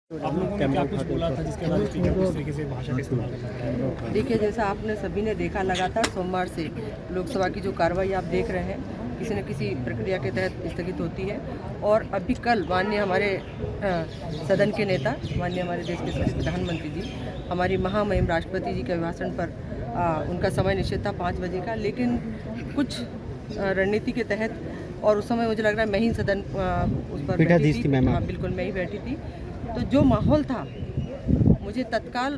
आप लोगों ने क्या कुछ बोला था जिसके बाद स्पीकर किस तरीके से भाषा का इस्तेमाल करता है? देखिए, जैसा आपने सभी ने देखा, लगातार सोमवार से लोकसभा की जो कार्रवाई आप देख रहे हैं किसी न किसी प्रक्रिया के तहत स्थगित होती है। और अभी कल माननीय हमारे सदन के नेता, माननीय हमारे देश के सचिव प्रधानमंत्री जी, हमारी महामहिम राष्ट्रपति जी के अभिभाषण पर उनका समय निश्चित था 5 बजे का, लेकिन कुछ रणनीति के तहत, और उस समय मुझे लग रहा है मैं ही सदन उस पर बैठी थी। हाँ, बिल्कुल मैं ही बैठी थी। तो जो माहौल था, मुझे तत्काल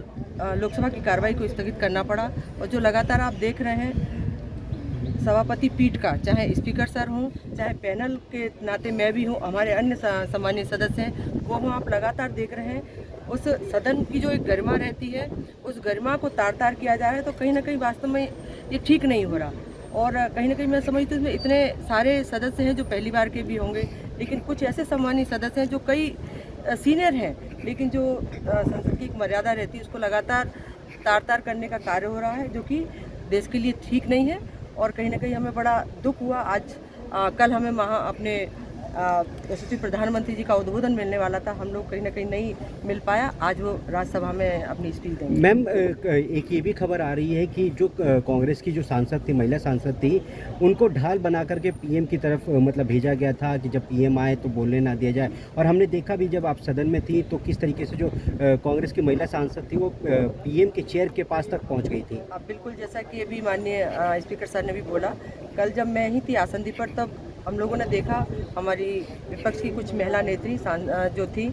लोकसभा की कार्रवाई को स्थगित करना पड़ा। और जो लगातार आप देख रहे हैं सभापति पीठ का, चाहे स्पीकर सर हों, चाहे पैनल के नाते मैं भी हूँ, हमारे अन्य सम्मानीय सदस्य हैं, वो आप लगातार देख रहे हैं। उस सदन की जो एक गरिमा रहती है, उस गरिमा को तार तार किया जा रहा है। तो कहीं ना कहीं वास्तव में ये ठीक नहीं हो रहा। और कहीं ना कहीं मैं समझती हूँ इसमें इतने सारे सदस्य हैं जो पहली बार के भी होंगे, लेकिन कुछ ऐसे सम्मानीय सदस्य हैं जो कई सीनियर हैं, लेकिन जो संसद की एक मर्यादा रहती है उसको लगातार तार तार करने का कार्य हो रहा है, जो कि देश के लिए ठीक नहीं है। और कहीं ना कहीं हमें बड़ा दुख हुआ। आज कल हमें अपने यशस्वी प्रधानमंत्री जी का उद्बोधन मिलने वाला था, हम लोग कहीं ना कहीं नहीं मिल पाया। आज वो राज्यसभा में अपनी स्पीच देंगे। मैम, एक ये भी खबर आ रही है कि जो कांग्रेस की जो सांसद थी, महिला सांसद थी, उनको ढाल बना करके पीएम की तरफ मतलब भेजा गया था कि जब पीएम आए तो बोलने ना दिया जाए। और हमने देखा भी जब आप सदन में थी तो किस तरीके से जो कांग्रेस की महिला सांसद थी वो पीएम के चेयर के पास तक पहुँच गई थी। अब बिल्कुल जैसा कि अभी माननीय स्पीकर सर ने भी बोला, कल जब मैं ही थी आसंदी पर, तब हम लोगों ने देखा हमारी विपक्ष की कुछ महिला नेत्री जो थी,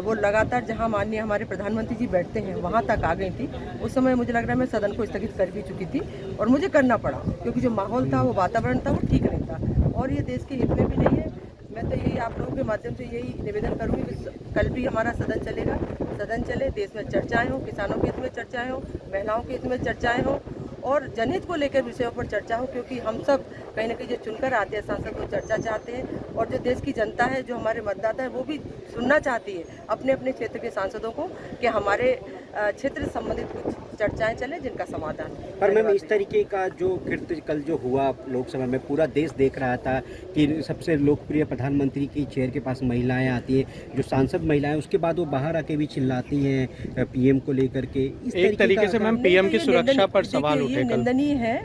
वो लगातार जहां माननीय हमारे प्रधानमंत्री जी बैठते हैं वहां तक आ गई थी। उस समय मुझे लग रहा है मैं सदन को स्थगित कर भी चुकी थी, और मुझे करना पड़ा क्योंकि जो माहौल था, वो वातावरण था, वो ठीक नहीं था और ये देश के हित में भी नहीं है। मैं तो यही आप लोगों के माध्यम से यही निवेदन करूँगी कि कल भी हमारा सदन चलेगा, सदन चले, देश में चर्चाएँ हों, किसानों के हित में चर्चाएँ हों, महिलाओं के हित में चर्चाएँ हों और जनहित को लेकर विषयों पर चर्चा हो, क्योंकि हम सब कहीं ना कहीं जो चुनकर आते हैं सांसद, वो चर्चा चाहते हैं। और जो देश की जनता है, जो हमारे मतदाता है, वो भी सुनना चाहती है अपने अपने क्षेत्र के सांसदों को कि हमारे क्षेत्र से संबंधित कुछ चर्चाएं चले जिनका समाधान। पर मैम, इस तरीके का जो कृत्य कल जो हुआ लोकसभा में, पूरा देश देख रहा था कि सबसे लोकप्रिय प्रधानमंत्री की चेयर के पास महिलाएं आती हैं, जो सांसद महिलाएं, उसके बाद वो बाहर आके भी चिल्लाती हैं पीएम को लेकर के। एक तरीके से मैम पीएम की सुरक्षा पर सवाल उठे। निंदनीय है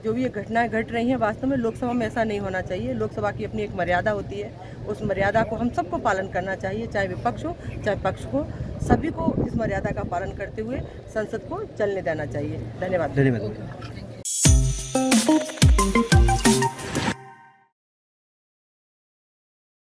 जो भी ये घटनाएं घट रही हैं। वास्तव में लोकसभा में ऐसा नहीं होना चाहिए। लोकसभा की अपनी एक मर्यादा होती है, उस मर्यादा को हम सबको पालन करना चाहिए, चाहे विपक्ष हो चाहे पक्ष हो, सभी को इस मर्यादा का पालन करते हुए संसद को चलने देना चाहिए। धन्यवाद।